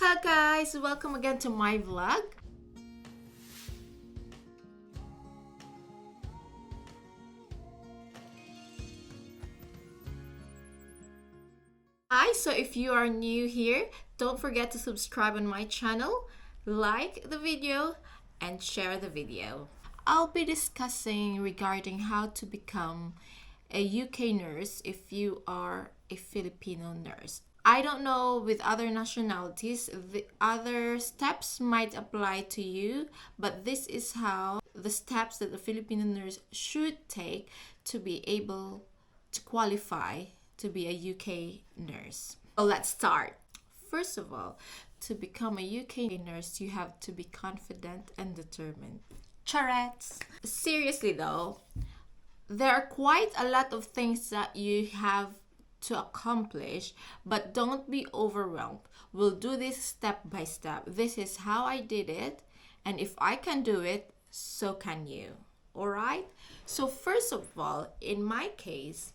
Hello guys, welcome again to my vlog. Hi, so if you are new here, don't forget to subscribe on my channel, like the video, and share the video. I'll be discussing regarding how to become a UK nurse if you are a Filipino nurse. I don't know with other nationalities, the other steps might apply to you, but this is how the steps that the Filipino nurse should take to be able to qualify to be a UK nurse. So let's start. First of all, to become a UK nurse, you have to be confident and determined. Charrettes! Seriously though, there are quite a lot of things that you have to accomplish, but don't be overwhelmed. We'll do this step by step. This is how I did it, and if I can do it, so can you. All right? So first of all, in my case,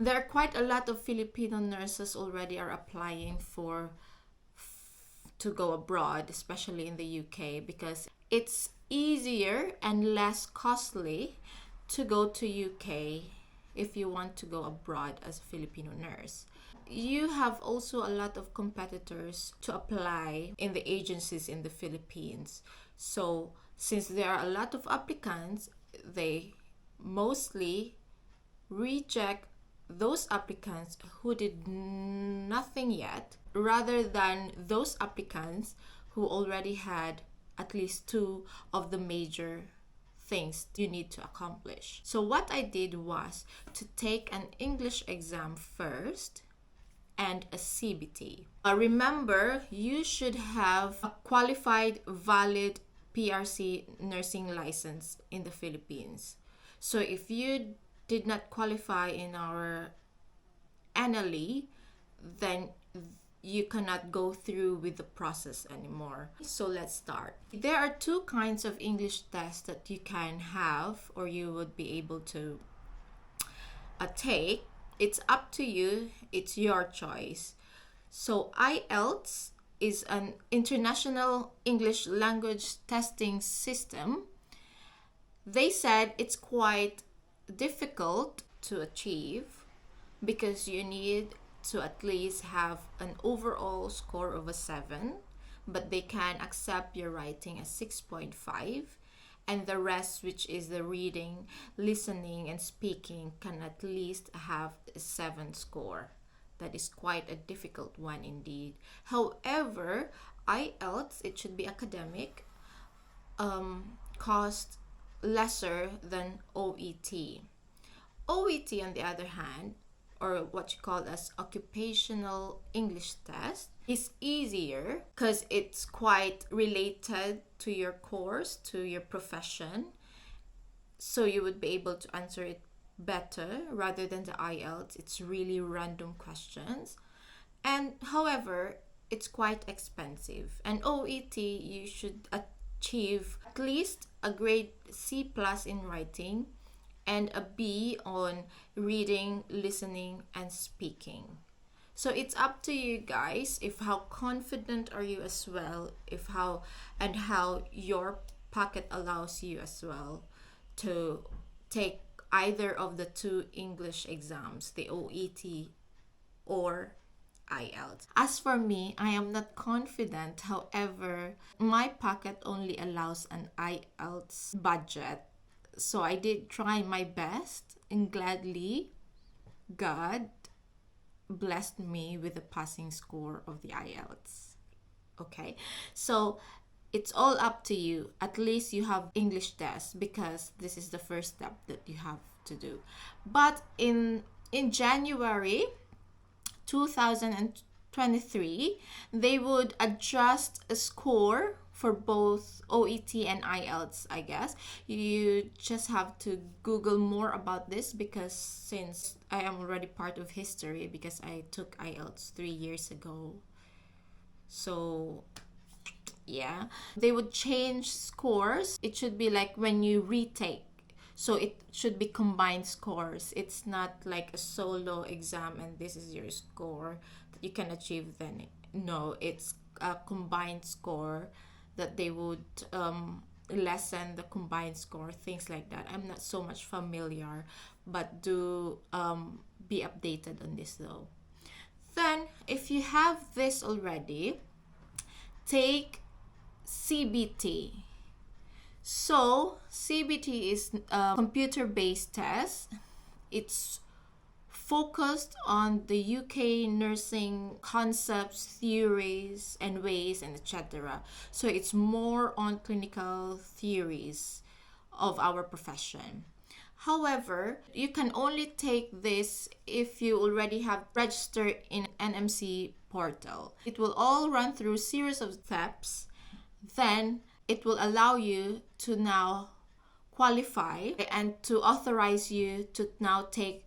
there are quite a lot of Filipino nurses already are applying to go abroad, especially in the UK, because it's easier and less costly to go to UK if you want to go abroad as a Filipino nurse. You have also a lot of competitors to apply in the agencies in the Philippines. So since there are a lot of applicants, they mostly reject those applicants who did nothing yet, rather than those applicants who already had at least two of the major things you need to accomplish. So what I did was to take an English exam first and a CBT. Remember, you should have a qualified, valid PRC nursing license in the Philippines. So if you did not qualify in our NLE, then you cannot go through with the process anymore. So let's start. There are two kinds of English tests that you can have or you would be able to take. It's up to you. It's your choice. So IELTS is an international English language testing system. They said it's quite difficult to achieve because you need to at least have an overall score of a 7, but they can accept your writing as 6.5, and the rest, which is the reading, listening, and speaking, can at least have a 7 score. That is quite a difficult one indeed. However, IELTS, it should be academic, cost lesser than OET. OET, on the other hand, or what you call as occupational English test, is easier because it's quite related to your course, to your profession. So you would be able to answer it better rather than the IELTS. It's really random questions. And however, it's quite expensive. And OET, you should achieve at least a grade C+ in writing and a B on reading, listening, and speaking. So it's up to you guys if how confident are you as well, if how your pocket allows you as well to take either of the two English exams, the OET or IELTS. As for me, I am not confident. However, my pocket only allows an IELTS budget. So I did try my best, and gladly God blessed me with a passing score of the IELTS. Okay, so it's all up to you. At least you have English test because this is the first step that you have to do. But in January 2023, they would adjust a score for both OET and IELTS, I guess. You just have to Google more about this because since I am already part of history because I took IELTS 3 years ago. So yeah, they would change scores. It should be like when you retake. So it should be combined scores. It's not like a solo exam and this is your score that you can achieve then. No, it's a combined score, that they would lessen the combined score, things like that. I'm not so much familiar, but do be updated on this though. Then, if you have this already, take CBT. So, CBT is a computer-based test. It's focused on the UK nursing concepts, theories, and ways, and etc. So it's more on clinical theories of our profession. However, you can only take this if you already have registered in NMC portal. It will all run through series of steps. Then it will allow you to now qualify and to authorize you to now take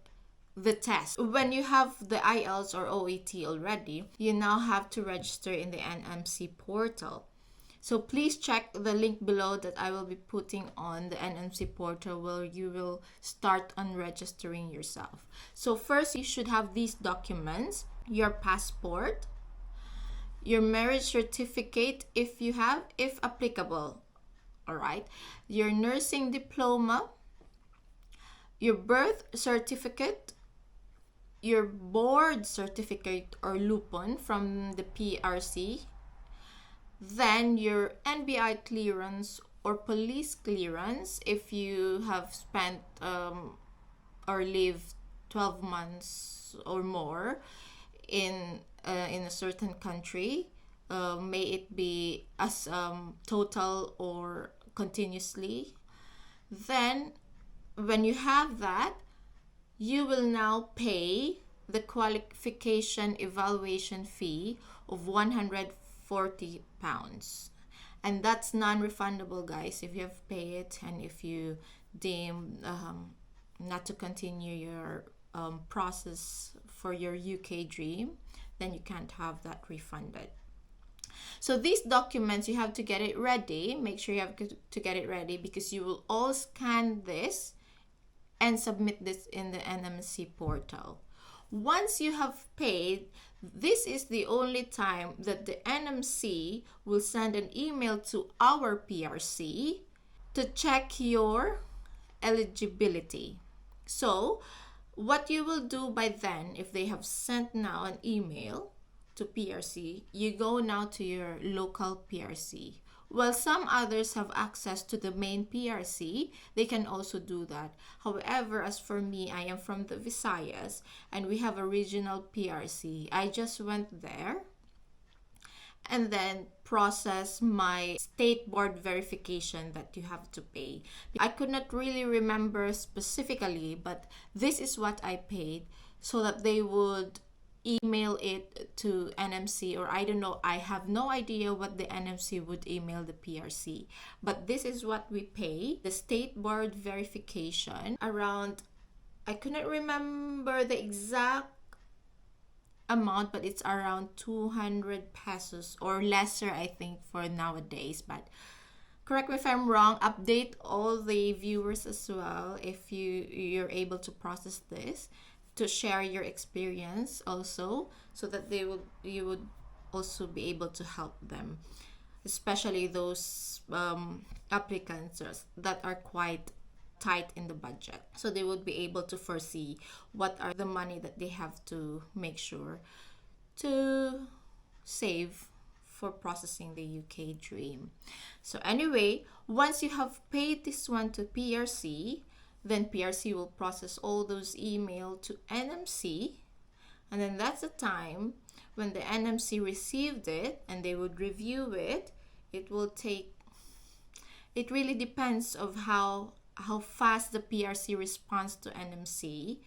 the test. When you have the IELTS or OET already, you now have to register in the NMC portal. So please check the link below that I will be putting on the NMC portal, where you will start on registering yourself. So first, you should have these documents: your passport, your marriage certificate if you have, if applicable, all right, your nursing diploma, your birth certificate, your board certificate or lupon from the PRC, then your NBI clearance or police clearance if you have spent or lived 12 months or more in a certain country, may it be as total or continuously. Then when you have that, you will now pay the qualification evaluation fee of £140, and that's non-refundable, guys, if you have paid it, and if you deem not to continue your process for your UK dream, then you can't have that refunded. So these documents, you have to get it ready. Make sure you have to get it ready, because you will all scan this and submit this in the NMC portal. Once you have paid, this is the only time that the NMC will send an email to our PRC to check your eligibility. So what you will do by then, if they have sent now an email to PRC, you go now to your local PRC. Well, some others have access to the main PRC. They can also do that. However, as for me, I am from the Visayas and we have a regional PRC. I just went there and then process my state board verification that you have to pay. I could not really remember specifically, but this is what I paid, so that they would email it to NMC, or I don't know, I have no idea what the NMC would email the PRC, but this is what we pay. The state board verification, around, I couldn't remember the exact amount, but it's around 200 pesos or lesser, I think, for nowadays. But correct me if I'm wrong. Update all the viewers as well if you're able to process this, to share your experience also, so that you would also be able to help them, especially those applicants that are quite tight in the budget, so they would be able to foresee what are the money that they have to make sure to save for processing the UK dream. So anyway, once you have paid this one to PRC, then PRC will process all those emails to NMC, and then that's the time when the NMC received it and they would review it. It will take, it really depends of how fast the PRC responds to NMC,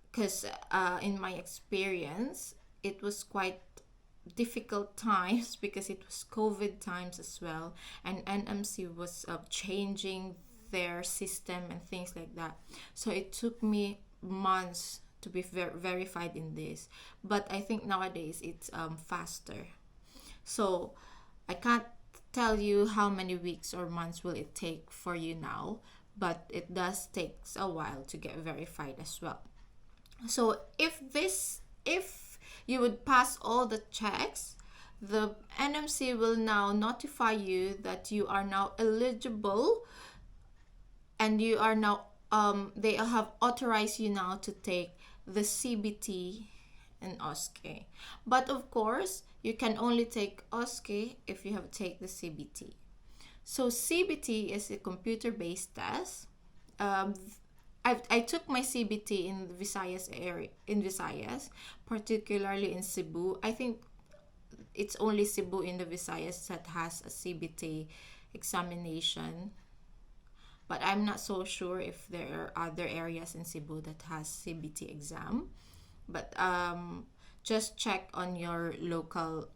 because in my experience it was quite difficult times because it was COVID times as well, and NMC was changing their system and things like that. So it took me months to be verified in this, but I think nowadays it's faster. So I can't tell you how many weeks or months will it take for you now, but it does take a while to get verified as well. So if you would pass all the checks, the NMC will now notify you that you are now eligible, and you are now they have authorized you now to take the CBT and OSCE. But of course, you can only take OSCE if you have take the CBT. So CBT is a computer-based test. Um, I took my CBT in the Visayas area, in Visayas, particularly in Cebu. I think it's only Cebu in the Visayas that has a CBT examination, but I'm not so sure if there are other areas in Cebu that has CBT exam. But just check on your local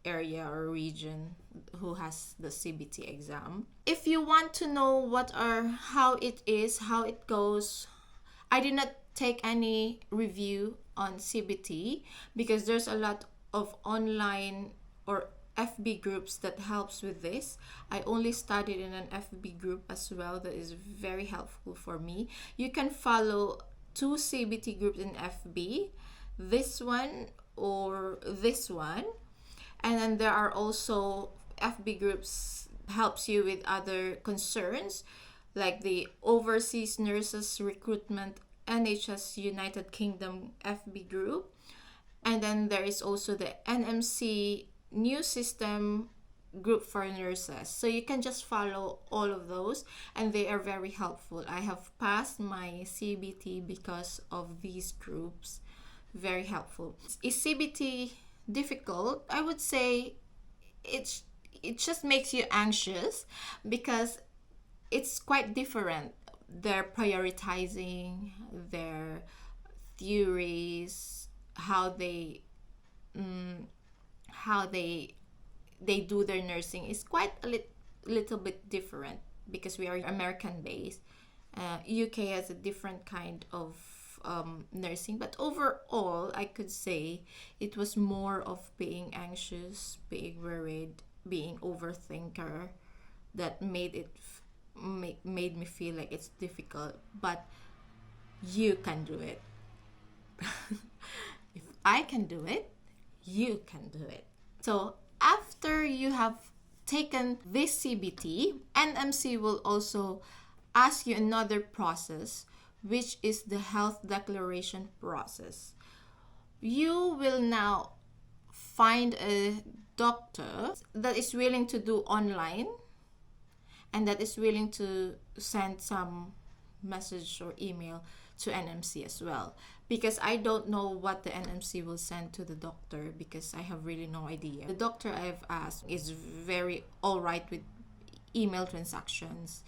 area or region who has the CBT exam. If you want to know how it is, how it goes, I did not take any review on CBT because there's a lot of online or FB groups that helps with this. I only studied in an FB group as well that is very helpful for me. You can follow 2 CBT groups in FB, this one or this one. And then there are also FB groups helps you with other concerns like the Overseas Nurses Recruitment NHS United Kingdom FB group. And then there is also the NMC New System group for nurses. So you can just follow all of those and they are very helpful. I have passed my CBT because of these groups. Very helpful. Is CBT difficult? I would say it just makes you anxious because it's quite different. They're prioritizing their theories, how they do their nursing is quite a little bit different because we are American based. UK has a different kind of nursing, but overall I could say it was more of being anxious, being worried, being overthinker that made me feel like it's difficult, but you can do it. If I can do it, you can do it. So after you have taken this CBT, NMC will also ask you another process, which is the health declaration process. You will now find a doctor that is willing to do online and that is willing to send some message or email to NMC as well, because I don't know what the NMC will send to the doctor because I have really no idea. The doctor I've asked is very all right with email transactions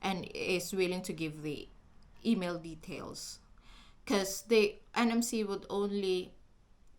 and is willing to give the email details because the NMC would only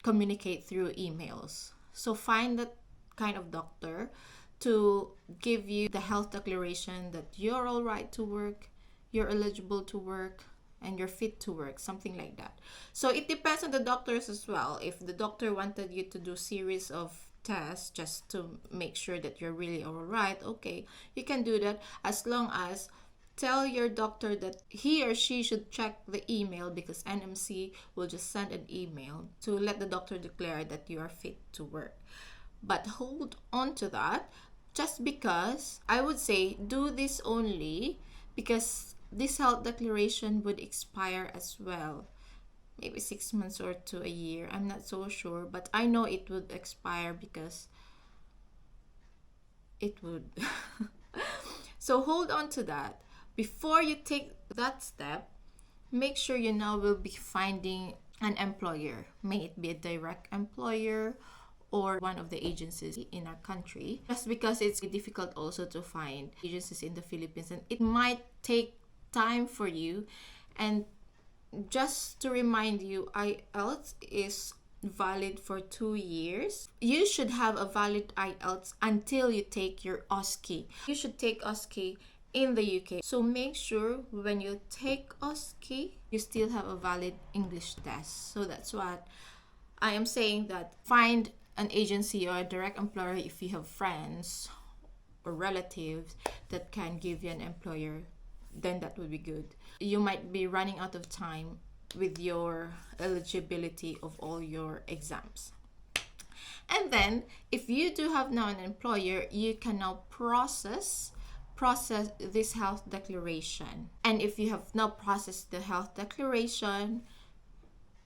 communicate through emails. So find that kind of doctor to give you the health declaration that you're all right to work, you're eligible to work, and you're fit to work, something like that. So it depends on the doctors as well. If the doctor wanted you to do series of tests just to make sure that you're really all right, okay, you can do that, as long as tell your doctor that he or she should check the email, because NMC will just send an email to let the doctor declare that you are fit to work. But hold on to that, just because I would say do this only because this health declaration would expire as well, maybe 6 months or to a year, I'm not so sure, but I know it would expire because it would. So hold on to that. Before you take that step, make sure you now will be finding an employer, may it be a direct employer or one of the agencies in our country, just because it's difficult also to find agencies in the Philippines and it might take time for you. And just to remind you, IELTS is valid for 2 years. You should have a valid IELTS until you take your OSCE. You should take OSCE in the UK. So make sure when you take OSCE, you still have a valid English test. So that's what I am saying, that find an agency or a direct employer if you have friends or relatives that can give you an employer, then that would be good. You might be running out of time with your eligibility of all your exams. And then if you do have now an employer, you can now process this health declaration. And if you have now processed the health declaration,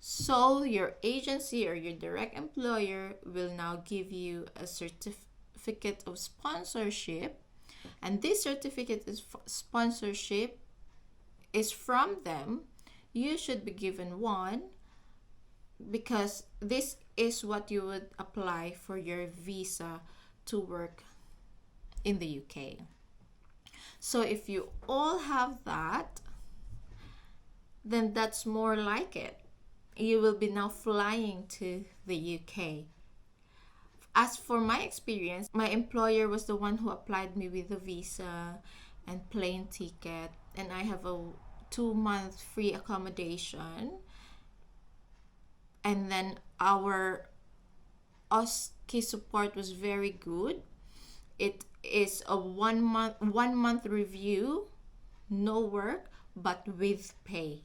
so your agency or your direct employer will now give you a certificate of sponsorship. And this certificate of sponsorship is from them. You should be given one, because this is what you would apply for your visa to work in the UK. So if you all have that, then that's more like it. You will be now flying to the UK. As for my experience, my employer was the one who applied me with the visa and plane ticket, and I have a 2-month free accommodation. And then our OSCE support was very good. It is a 1 month review, no work, but with pay.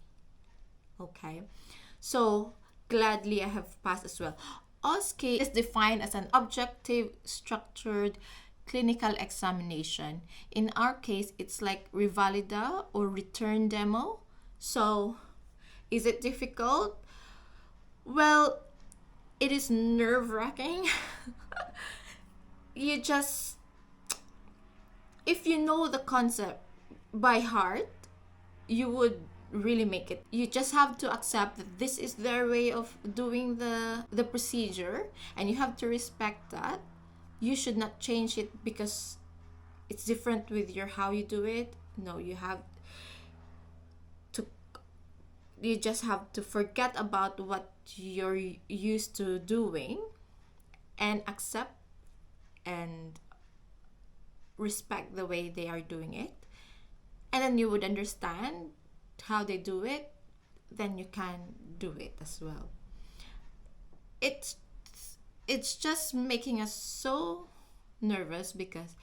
Okay, so gladly I have passed as well. OSCE is defined as an objective, structured clinical examination. In our case, it's like Revalida or return demo. So is it difficult? Well, it is nerve-wracking. You just, if you know the concept by heart, you would really make it. You just have to accept that this is their way of doing the procedure, and you have to respect that. You should not change it because it's different with your how you do it. No, you just have to forget about what you're used to doing and accept and respect the way they are doing it. And then you would understand how they do it, then you can do it as well. It's just making us so nervous because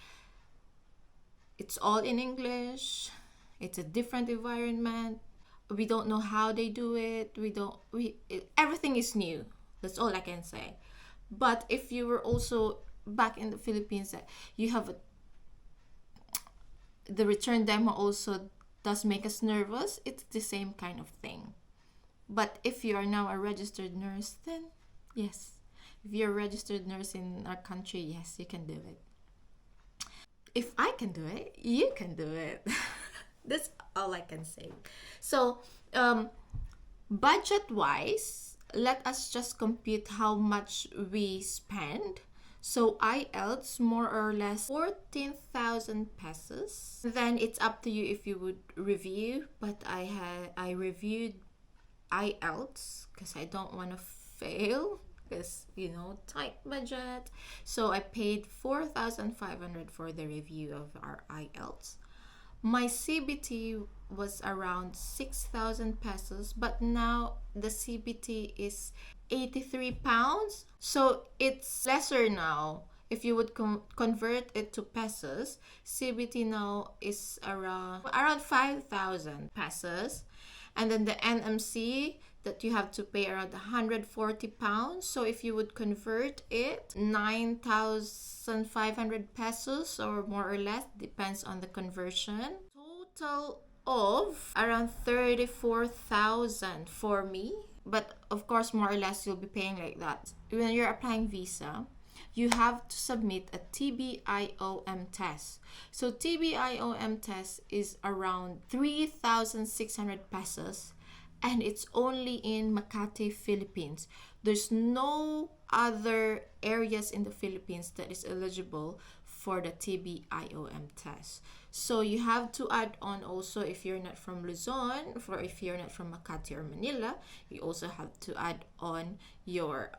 it's all in English. It's a different environment. We don't know how they do it. Everything is new. That's all I can say. But if you were also back in the Philippines, you have the return demo also does make us nervous. It's the same kind of thing. But if you are now a registered nurse, then yes. If you're a registered nurse in our country, yes, you can do it. If I can do it, you can do it. That's all I can say. So, budget-wise, let us just compute how much we spend. So IELTS, more or less 14,000 pesos. Then it's up to you if you would review. But I reviewed IELTS because I don't want to fail. Because, tight budget. So I paid 4,500 for the review of our IELTS. My CBT was around 6,000 pesos, but now the CBT is 83 pounds. So it's lesser now. If you would convert it to pesos, CBT now is around 5,000 pesos. And then the NMC that you have to pay around 140 pounds. So if you would convert it, 9,500 pesos or more or less, depends on the conversion. Total of around 34,000 for me. But of course, more or less, you'll be paying like that. When you're applying visa, you have to submit a TBIOM test. So TBIOM test is around 3,600 pesos. And it's only in Makati, Philippines. There's no other areas in the Philippines that is eligible for the TBIOM test. So you have to add on also, if you're not from Luzon, or if you're not from Makati or Manila, you also have to add on your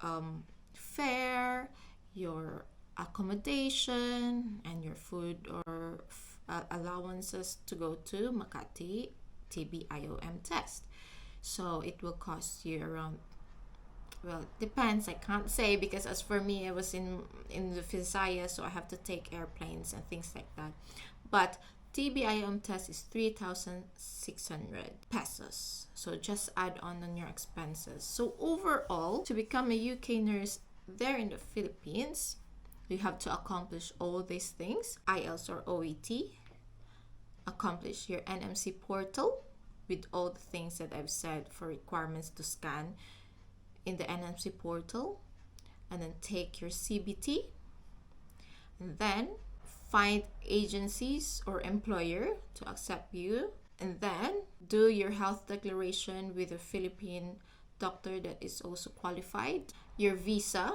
fare, your accommodation, and your food or allowances to go to Makati TBIOM test. So it will cost you around, well, it depends. I can't say because as for me, I was in the Visayas, so I have to take airplanes and things like that. But TBIM test is 3,600 pesos. So just add on your expenses. So overall, to become a UK nurse there in the Philippines, you have to accomplish all these things: IELTS or OET, accomplish your NMC portal with all the things that I've said for requirements to scan in the NMC portal, and then take your CBT, and then find agencies or employer to accept you, and then do your health declaration with a Philippine doctor that is also qualified. Your visa,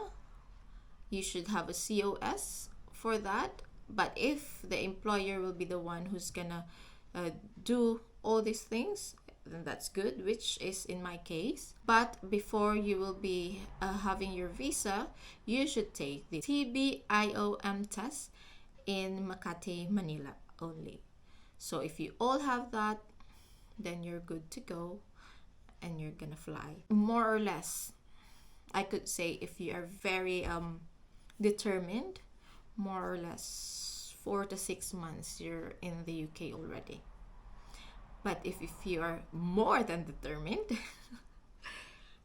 you should have a COS for that, but if the employer will be the one who's gonna do all these things, then that's good, which is in my case. But before you will be having your visa, you should take the TBIOM test in Makati, Manila only. So if you all have that, then you're good to go and you're gonna fly. More or less, I could say, if you are very determined, more or less 4 to 6 months you're in the UK already. But if you are more than determined,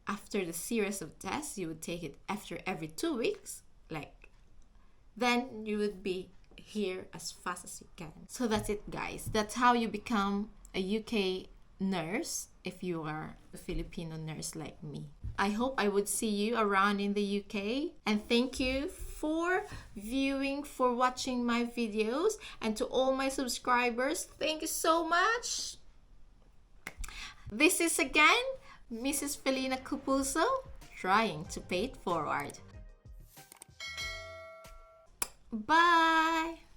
after the series of tests, you would take it after every 2 weeks, then you would be here as fast as you can. So that's it, guys. That's how you become a UK nurse if you are a Filipino nurse like me. I hope I would see you around in the UK, and thank you for viewing, for watching my videos, and to all my subscribers, thank you so much. This is again Mrs. Felina Cupuso, trying to pay it forward. Bye!